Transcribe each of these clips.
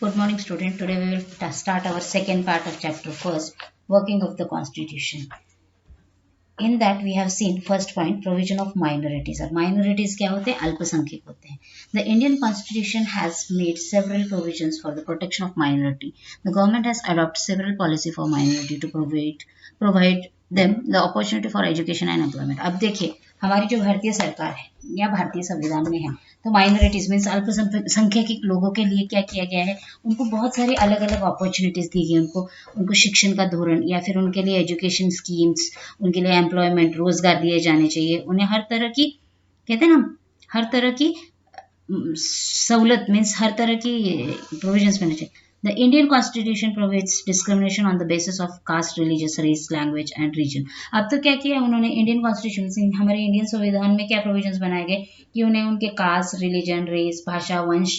Good morning, student. Today we will start our second part of chapter first, working of the constitution. In that we have seen first point, provision of minorities. और minorities क्या होते हैं? अल्पसंख्यक होते हैं. The Indian constitution has made several provisions for the protection of minority. The government has adopted several policy for minority to provide them the opportunity for education and employment. अब देखिए हमारी जो भारतीय सरकार है या भारतीय संविधान में है, तो माइनॉरिटीज मीन्स अल्पसंख्यक लोगों के लिए क्या किया गया है, उनको बहुत सारी अलग अलग अपॉर्चुनिटीज दी गई, उनको शिक्षण का धोरण या फिर उनके लिए एजुकेशन स्कीम्स, उनके लिए एम्प्लॉयमेंट रोजगार दिए जाने चाहिए, उन्हें हर तरह की कहते हैं ना, हर तरह की सहूलत मीन्स हर तरह की प्रोविजंस मिलने चाहिए. The Indian Constitution prohibits discrimination on the basis of caste, religious, race, language and region. अब तो क्या किया उन्होंने, इंडियन कॉन्स्टिट्यूशन से हमारे इंडियन संविधान में क्या प्रोविजंस बनाए गए कि उन्हें उनके कास्ट, रिलीजन, रेस, भाषा, वंश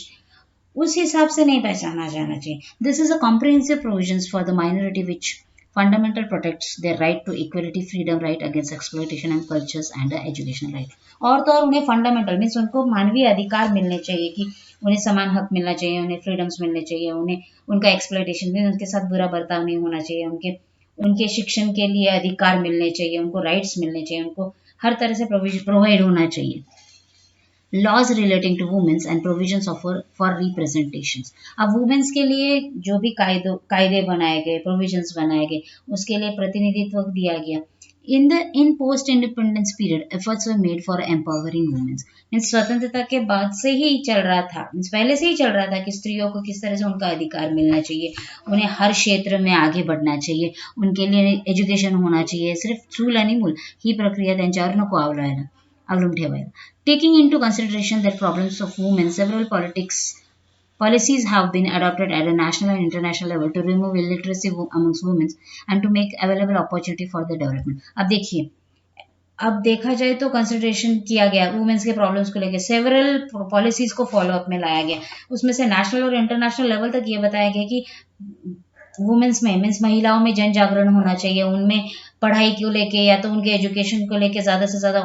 उस हिसाब से नहीं पहचाना जाना चाहिए. This is a comprehensive provisions for the minority which fundamental protects their right to equality, freedom, right against exploitation and cultures and the educational right. और तो और उन्हें फंडामेंटल मीन्स उनको मानवीय अधिकार मिलने चाहिए कि उन्हें समान हक मिलना चाहिए, उन्हें फ्रीडम्स मिलने चाहिए, उन्हें उनका एक्सप्लॉयटेशन मीन्स उनके साथ बुरा बर्ताव नहीं होना चाहिए, उनके शिक्षण के लिए अधिकार मिलने चाहिए, उनको राइट्स मिलने चाहिए, उनको हर तरह से प्रोवाइड होना चाहिए. Laws relating to womens and provisions for representations. अब वुमेन्स के लिए जो भी कायदे बनाए गए, प्रोविजंस बनाए गए, उसके लिए प्रतिनिधित्व दिया गया. In post independence period efforts were made for empowering women. Means स्वतंत्रता के बाद से ही चल रहा था, मीन्स पहले से ही चल रहा था कि स्त्रियों को किस तरह से उनका अधिकार मिलना चाहिए, उन्हें हर क्षेत्र में आगे बढ़ना चाहिए, उनके लिए एज्युकेशन होना चाहिए. सिर्फ चूल आणि मूल ही प्रक्रिया त्यांच्यावर नको अवलंबून ठेवायला. Taking into consideration the problems of women, several policies have been adopted at a national and international level to remove illiteracy amongst women and to make available opportunity for the development. अब देखिए, अब देखा जाए तो consideration किया गया women's के problems को लेकर, सेवरल पॉलिसीज को फॉलो अप में लाया गया. उसमें से नेशनल और इंटरनेशनल लेवल तक ये बताया गया कि वुमेन्स में मीन्स महिलाओं में जन जागरण होना चाहिए, उनमें पढ़ाई को लेके या तो उनके एजुकेशन को लेके ज़्यादा से ज़्यादा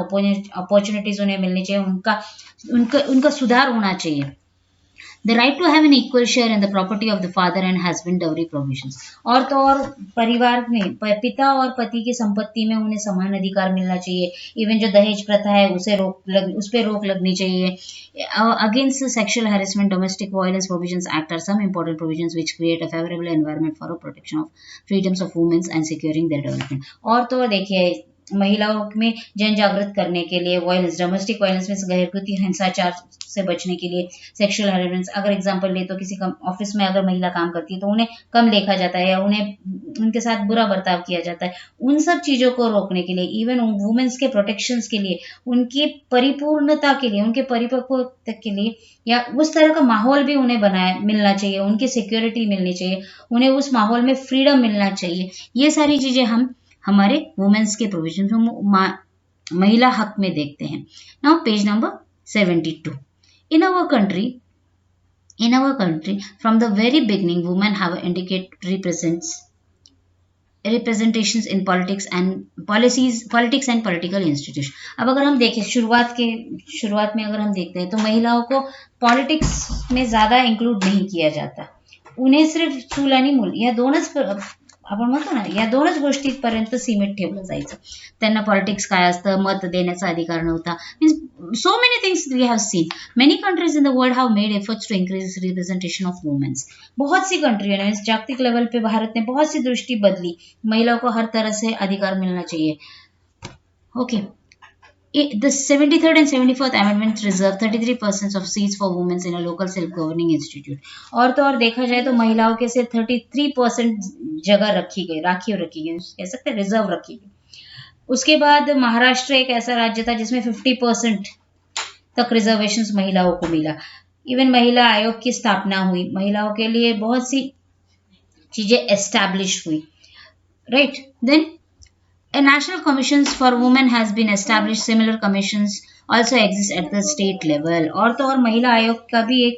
अपॉर्चुनिटीज उन्हें मिलनी चाहिए, उनका सुधार होना चाहिए. The right to have an equal share in the property of the father and husband dowry provisions. और तो और परिवार में पिता और पति की संपत्ति में उन्हें समान अधिकार मिलना चाहिए. इवन जो दहेज प्रथा है उस पर रोक लगनी चाहिए. Against sexual harassment, domestic violence provisions act are some important provisions which create a favorable environment for a protection of freedoms of women and securing their development. और तो और देखिए महिलाओं में जन जागृत करने के लिए वायलेंस, डोमेस्टिक वायलेंस में घरेलू हिंसाचार से बचने के लिए, सेक्सुअल हैरेसमेंट, अगर एग्जांपल ले तो किसी ऑफिस में अगर महिला काम करती है तो उन्हें कम देखा जाता है या उन्हें उनके साथ बुरा बर्ताव किया जाता है. उन सब चीजों को रोकने के लिए, इवन वुमेन्स के प्रोटेक्शंस के लिए, उनकी परिपूर्णता के लिए, उनके परिपक्व के लिए या उस तरह का माहौल भी उन्हें मिलना चाहिए, उनकी सिक्योरिटी मिलनी चाहिए, उन्हें उस माहौल में फ्रीडम मिलना चाहिए. ये सारी चीजें हम हमारे वुमेन्स के प्रोविजन महिला हक में देखते हैं. Now page number 72. In our country, from the very beginning, women have indicated representations in politics and political institutions. अब अगर हम देखें शुरुआत में अगर हम देखते हैं तो महिलाओं को पॉलिटिक्स में ज्यादा इंक्लूड नहीं किया जाता. उन्हें सिर्फ चूल आणि मूल या दोनच आपण म्हणतो ना, या दोनच गोष्टीपर्यंत सीमित ठेवलं जायचं. त्यांना पॉलिटिक्स काय असतं, मत देण्याचा अधिकार नव्हता. Means so many things we have seen. Many countries in the world have made efforts to increase representation of womens. बहुत सी कंट्रियों ने जागतिक लेवल पे भारत ने बहुत सी दृष्टि बदली, महिलाओं को हर तरह से अधिकार मिलना चाहिए. Okay. The 73rd and 74th amendments reserve 33% of seats for women in a local self-governing institute. और तो और देखा जाए तो महिलाओं के सिर्फ 33% जगह रखी गई, कह सकते हैं रिजर्व रखी गई. उसके बाद महाराष्ट्र एक ऐसा राज्य था जिसमें 50% तक रिजर्वेशंस महिलाओं को मिला. इवन महिला आयोग की स्थापना हुई, महिलाओं के लिए बहुत सी चीजें एस्टैब्लिश हुई. Right. Then A national commissions for women has been established. Similar commissions also exist at the state level. और तो और महिला आयोग का भी एक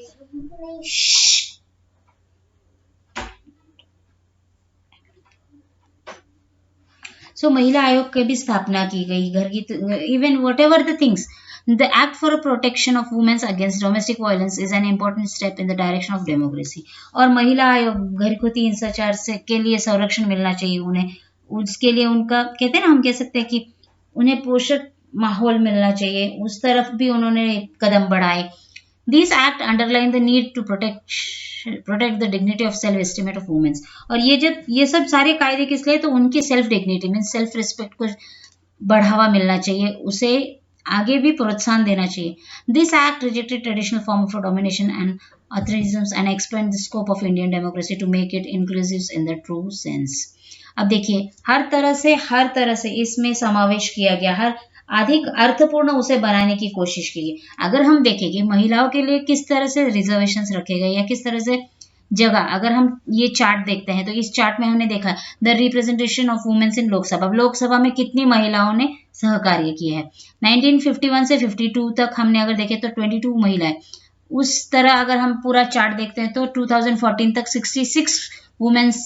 महिला आयोग की भी स्थापना की गई. घर की even what ever the things The Act for Protection of Women Against Domestic Violence is an important step in the direction of democracy. और महिला आयोग घरगुती हिंसाचार से के लिए संरक्षण मिलना चाहिए उन्हें, उसके लिए उनका कहते हैं ना, हम कह सकते हैं कि उन्हें पोषक माहौल मिलना चाहिए, उस तरफ भी उन्होंने कदम बढ़ाए. These act underline the need to protect the dignity of self estimate of women. और ये सब सारे कायदे किस लिए, तो उनकी self dignity mean self respect को बढ़ावा मिलना चाहिए, उसे आगे भी प्रोत्साहन देना चाहिए. This act rejected traditional form of domination and authoritarianism and expand the scope of Indian democracy to make it inclusive in the true sense. अब देखिए हर तरह से इसमें समावेश किया गया, हर अधिक अर्थपूर्ण उसे बनाने की कोशिश की गई. अगर हम देखें कि महिलाओं के लिए किस तरह से रिजर्वेशंस रखे गए या किस तरह से जगह, अगर हम ये चार्ट देखते हैं तो इस चार्ट में हमने देखा the representation of women's in Lok Sabha. Lok Sabha में कितनी महिलाओं ने सहकार्य किया है. 1951 से 52 तक हमने अगर देखें तो 22 महिलाएं. उस तरह अगर हम पूरा चार्ट देखते हैं तो 2014 तक 66 वुमेन्स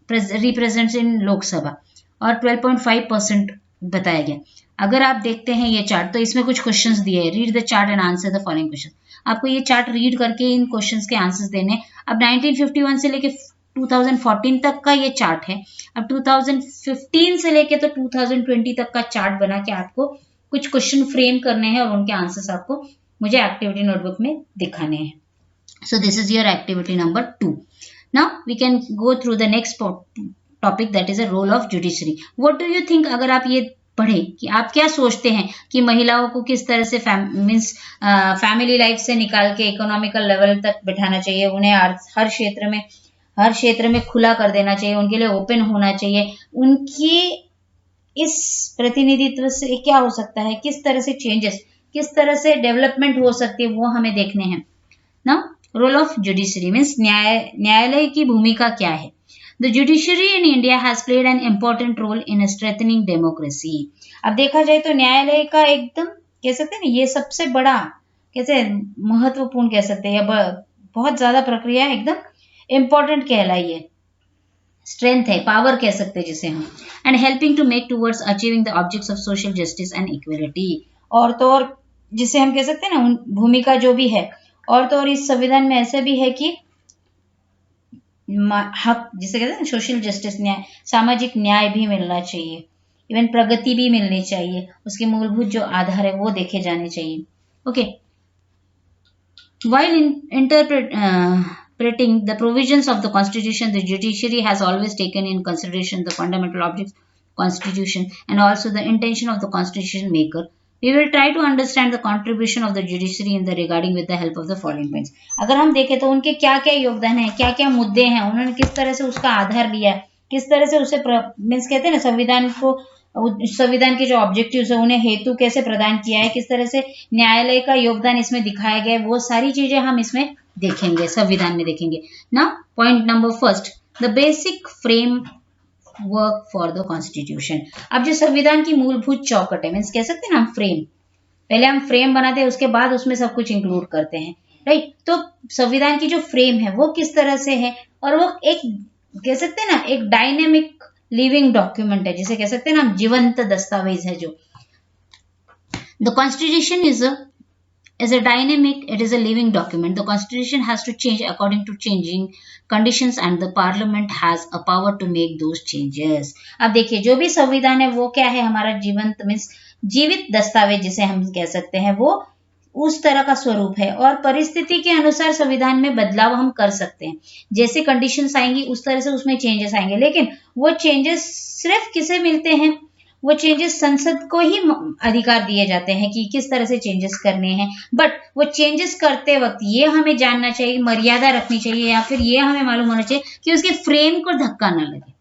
रिप्रेजेंट इन लोकसभा और 12.5% बताया गया. अगर आप देखते हैं ये चार्ट तो इसमें कुछ क्वेश्चंस दिए हैं. Read the chart and answer the following question. आपको ये चार्ट रीड करके इन क्वेश्चंस के आंसर्स देने. अब 1951 से लेके 2014 तक का ये चार्ट है. अब 2015 से लेके तो 2020 तक का चार्ट बना के आपको कुछ क्वेश्चन फ्रेम करने हैं और उनके आंसर्स आपको मुझे एक्टिविटी नोटबुक में दिखाने हैं. So this is your activity number 2. Now we can go through the next topic that is a role of judiciary. What do you think, अगर आप ये पढ़े कि आप क्या सोचते हैं कि महिलाओं को किस तरह से फैमिली लाइफ से निकाल के इकोनॉमिकल लेवल तक बिठाना चाहिए, उन्हें हर क्षेत्र में खुला कर देना चाहिए, उनके लिए ओपन होना चाहिए, उनकी इस प्रतिनिधित्व से क्या हो सकता है, किस तरह से चेंजेस, किस तरह से डेवलपमेंट हो सकती है, वो हमें देखने हैं ना. रोल ऑफ जुडिशरी मीन्स न्यायालय की भूमिका क्या है. The judiciary in India has played an important role in strengthening democracy. अब देखा जाए तो न्यायालय का एकदम कह सकते हैं ना, ये सबसे बड़ा कैसे महत्वपूर्ण कह सकते हैं, बहुत ज्यादा प्रक्रिया एकदम इम्पोर्टेंट कहलाई है, स्ट्रेंथ है, पावर कह सकते हैं जिसे हम. And helping to make towards achieving the objects of social justice and equality. और तो और जिसे हम कह सकते हैं ना, भूमिका जो भी है, और तो और इस संविधान में ऐसा भी है कि हक जिसे कहते हैं सोशल जस्टिस, न्याय, सामाजिक न्याय भी मिलना चाहिए, इवन प्रगति भी मिलनी चाहिए, उसके मूलभूत जो आधार है वो देखे जाने चाहिए. Okay. While interpreting the provisions of the Constitution, the judiciary has always taken in consideration the fundamental objects of the Constitution and also the intention of the Constitution maker. We will try to understand the contribution of the judiciary in the regarding with the help of the following points. अगर हम देखें तो उनके क्या क्या योगदान है, क्या क्या मुद्दे हैं, उन्होंने किस तरह से उसका आधार लिया है, किस तरह से उसे मीन्स कहते हैं ना संविधान के जो ऑब्जेक्टिव्स है उन्हें हेतु कैसे प्रदान किया है, किस तरह से न्यायालय का योगदान इसमें दिखाया गया है, वो सारी चीजें हम इसमें देखेंगे, संविधान में देखेंगे ना. Point number first, the basic frame work for the constitution. अब जो संविधान की मूलभूत चौकट है, मीन्स कह सकते हैं ना हम फ्रेम, पहले हम फ्रेम बनाते हैं उसके बाद उसमें सब कुछ इंक्लूड करते हैं, राइट. तो संविधान की जो फ्रेम है वो किस तरह से है, और वो एक कह सकते हैं ना एक डायनेमिक लिविंग डॉक्यूमेंट है, जिसे कह सकते हैं ना हम जीवंत दस्तावेज है. जो the constitution is a dynamic, it is a living document. The constitution has to change according to changing conditions and the parliament has a power to make those changes. अब देखिए जो भी संविधान है वो क्या है, हमारा जीवंत मीन्स जीवित दस्तावेज जिसे हम कह सकते हैं, वो उस तरह का स्वरूप है और परिस्थिति के अनुसार संविधान में बदलाव हम कर सकते हैं. जैसे कंडीशंस आएंगी उस तरह से उसमें चेंजेस आएंगे, लेकिन वो चेंजेस सिर्फ किसे मिलते हैं, वो चेंजेस संसद को ही अधिकार दिए जाते हैं कि किस तरह से चेंजेस करने हैं. बट वो चेंजेस करते वक्त ये हमें जानना चाहिए, मर्यादा रखनी चाहिए, या फिर ये हमें मालूम होना चाहिए कि उसके फ्रेम को धक्का ना लगे,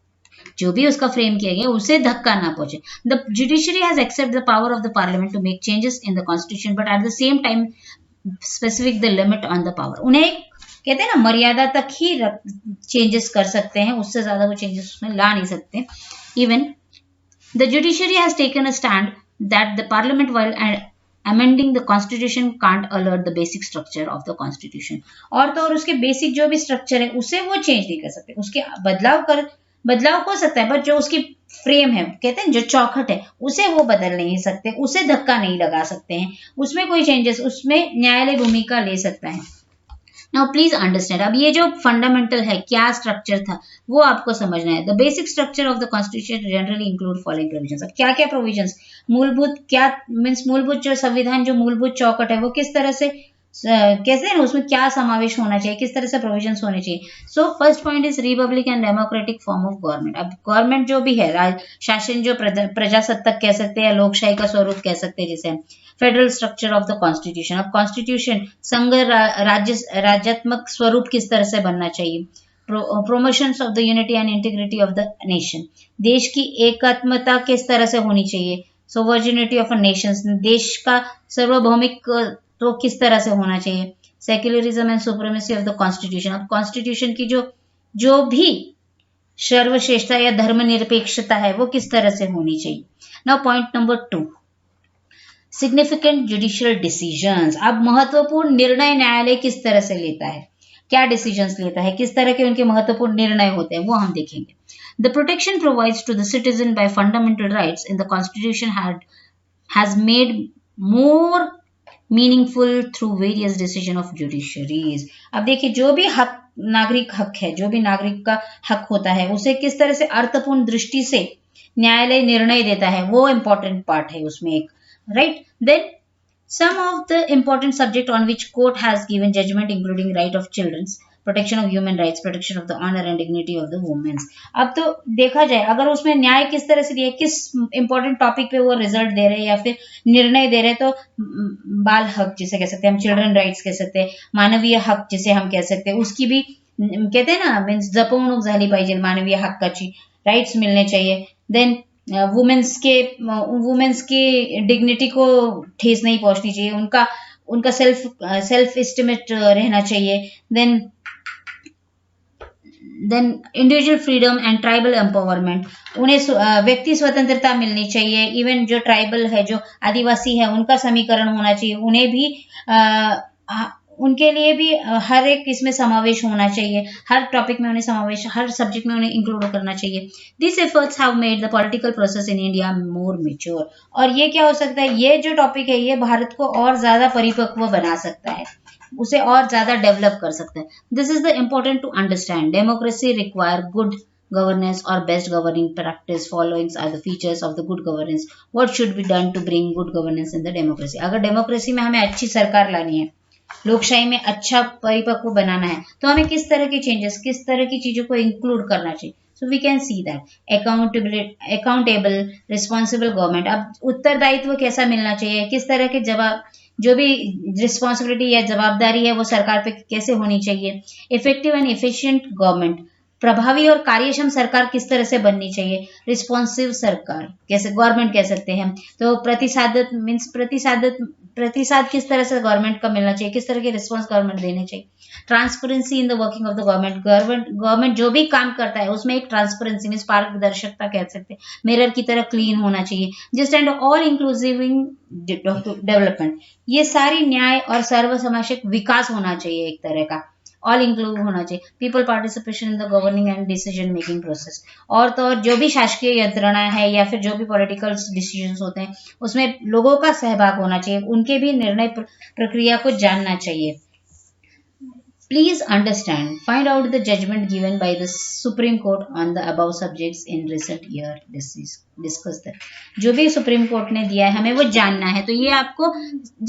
जो भी उसका फ्रेम किया गया उसे धक्का ना पहुंचे. The judiciary has accept the power of the parliament to make changes in the constitution but at the same time specific the limit on the power. उन्हें कहते हैं ना मर्यादा तक ही चेंजेस कर सकते हैं, उससे ज्यादा वो चेंजेस उसमें ला नहीं सकते. Even the judiciary has taken a stand that the parliament while amending the constitution can't alter the basic structure of the constitution. और तो और उसके बेसिक जो भी स्ट्रक्चर है उसे वो चेंज नहीं कर सकते, उसके बदलाव हो सकता है बट जो उसकी फ्रेम है, कहते हैं जो चौखट है, उसे वो बदल नहीं सकते, उसे धक्का नहीं लगा सकते हैं, उसमें कोई चेंजेस, उसमें न्यायालय भूमिका ले सकता है। नाउ प्लीज अंडरस्टैंड, अब ये जो फंडामेंटल है, क्या स्ट्रक्चर था वो आपको समझना है। The basic structure of the constitution generally include following provisions. अब क्या क्या प्रोविजंस, मूलभूत क्या मीन्स मूलभूत जो संविधान, जो मूलभूत चौकट है वो किस तरह से कैसे है, उसमें क्या समावेश होना चाहिए, किस तरह से प्रोविजंस होने चाहिए। So first point is Republic and democratic form of government. अब गवर्नमेंट जो भी है, शासन जो प्रजासत्ताक कह सकते हैं या लोकशाही का स्वरूप कह सकते हैं जिसे, federal structure of the constitution. अब कॉन्स्टिट्यूशन संघ राज्यात्मक स्वरूप किस तरह से बनना चाहिए। Promotion of the unity and integrity of the nation, देश की एकात्मता किस तरह से होनी चाहिए। सोवर्जिनिटी ऑफ अ नेशन, देश का सार्वभौमिक तो किस तरह से होना चाहिए। Secularism and supremacy of the constitution, अब कॉन्स्टिट्यूशन की जो भी सर्वश्रेष्ठता या धर्मनिरपेक्षता है वो किस तरह से होनी चाहिए। Now point number 2, significant judicial decisions. अब महत्वपूर्ण निर्णय न्यायालय किस तरह से लेता है, क्या डिसीजंस लेता है, किस तरह के उनके महत्वपूर्ण निर्णय होते हैं, वो हम देखेंगे। The protection provides to the citizen by fundamental rights in the constitution has made more meaningful through various decision of judiciaries. अब देखिए, जो भी हक, नागरिक हक है, जो भी नागरिक का हक होता है, उसे किस तरह से अर्थपूर्ण दृष्टि से न्यायालय निर्णय देता है, वो इंपॉर्टेंट पार्ट है उसमें एक, right. Then some of the important subject on which court has given judgment including right of children's, protection of human rights, protection of the honor and dignity of the women। अब तो देखा जाए अगर उसमें न्याय किस तरह से दिया, किस इंपॉर्टेंट टॉपिक पे वो रिजल्ट दे रहे हैं या फिर निर्णय दे रहे हैं, तो बाल हक जिसे कह सकते हैं हम, चिल्ड्रन राइट्स कह सकते हैं, मानवीय हक जिसे हम कह सकते हैं, उसकी भी कहते हैं ना, मीन्स जपवणूक झाली पाहिजे मानवीय हक्काची, राइट्स मिलने चाहिए। देन वुमेन्स की डिग्निटी को ठेस नहीं पहुंचनी चाहिए, उनका सेल्फ एस्टिमेट रहना चाहिए। Then individual freedom and tribal empowerment, उन्हें व्यक्ति स्वतंत्रता मिलनी चाहिए। इवन जो ट्राइबल है, जो आदिवासी है, उनका समीकरण होना चाहिए, उन्हें भी उनके लिए भी हर एक इसमें समावेश होना चाहिए, हर टॉपिक में उन्हें समावेश, हर सब्जेक्ट में उन्हें इंक्लूड करना चाहिए। This efforts have made the political process in India more mature. और ये क्या हो सकता है, ये जो टॉपिक है ये भारत को और ज्यादा परिपक्व बना सकता है, उसे और ज्यादा डेवलप कर सकता है। This is the important to understand, democracy require good governance or best governing practice following are the features of the good governance. What should be done to bring good governance in the democracy? अगर democracy में हमें अच्छी सरकार लानी है, लोकशाही में अच्छा परिपक्व बनाना है, तो हमें किस तरह के चेंजेस, किस तरह की चीजों को इंक्लूड करना चाहिए। So we can see that accountable responsible government. अब उत्तरदायित्व कैसा मिलना चाहिए, किस तरह के जवाब, जो भी रिस्पॉन्सिबिलिटी या जवाबदारी है वो सरकार पे कैसे होनी चाहिए। इफेक्टिव एंड एफिशिएंट गवर्नमेंट, प्रभावी और कार्यक्षम सरकार किस तरह से बननी चाहिए। रिस्पॉन्सिव सरकार कैसे गवर्नमेंट कह सकते हैं, तो प्रतिसाद किस तरह से गवर्नमेंट का मिलना चाहिए, किस तरह के रिस्पॉन्स गवर्नमेंट देने चाहिए। Transparency in the working of the government जो भी काम करता है उसमें एक ट्रांसपेरेंसी मीन्स पारदर्शिता कह सकते हैं, मिरर की तरह क्लीन होना चाहिए। Just and all inclusive development, ये सारी न्याय और सर्वसमावेशक विकास होना चाहिए, एक तरह का ऑल इंक्लूड होना चाहिए। People participation in the governing and decision making process, और तो और जो भी शासकीय यंत्रणा है या फिर जो भी पॉलिटिकल डिसीजंस होते हैं उसमें लोगों का सहभाग होना चाहिए, उनके भी निर्णय प्रक्रिया को जानना चाहिए। Please understand, find out the judgment given by the Supreme Court on the above subjects in recent year. Discuss that. जो भी सुप्रीम कोर्ट ने दिया है हमें वो जानना है, तो ये आपको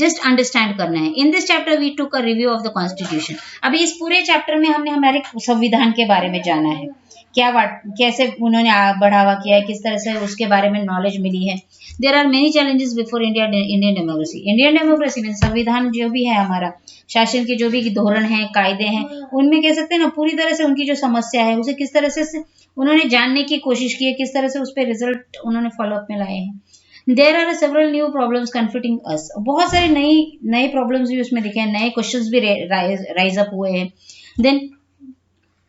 जस्ट अंडरस्टैंड करना है। In this chapter we took a review of the constitution. अभी इस पूरे चैप्टर में हमने हमारे संविधान के बारे में जाना है, कैसे उन्होंने बढ़ावा किया है, किस तरह से उसके बारे में नॉलेज मिली है। There are many challenges before Indian democracy. Indian democracy में संविधान जो भी है हमारा, शासन के जो भी धोरण है, कायदे हैं, उनमें कह सकते हैं ना पूरी तरह से उनकी जो समस्या है उसे किस तरह से उन्होंने जानने की कोशिश की है, किस तरह से उस पर रिजल्ट उन्होंने फॉलोअप में लाए हैं। There are several new problems conflicting us, बहुत सारे नए प्रॉब्लम्स भी उसमें दिखे हैं, नए क्वेश्चंस भी राइज अप हुए हैं। Then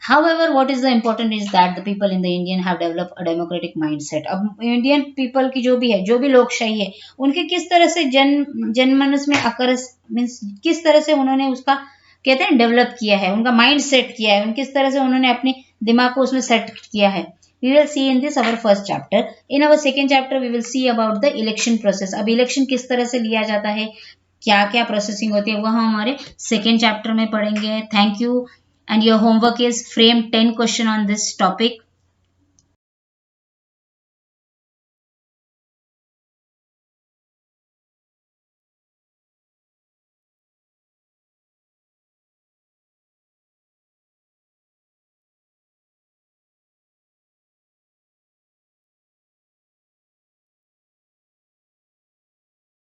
However, what is the important is that the people in the Indian have developed a democratic mindset. अब इंडियन पीपल की जो भी लोकशाही है, उनके किस तरह से जनमानस में आकर्ष मीन्स किस तरह से उन्होंने उसका कहते हैं डेवलप किया है, उनका माइंड सेट किया है, किस तरह से उन्होंने अपने दिमाग को उसमें सेट किया है। We will see in this our first chapter. In our second chapter we will see about the election process. अब election किस तरह से लिया जाता है, क्या क्या प्रोसेसिंग होती है, वह हम हमारे सेकेंड चैप्टर में पढ़ेंगे. Thank you. And your homework is frame 10 question on this topic.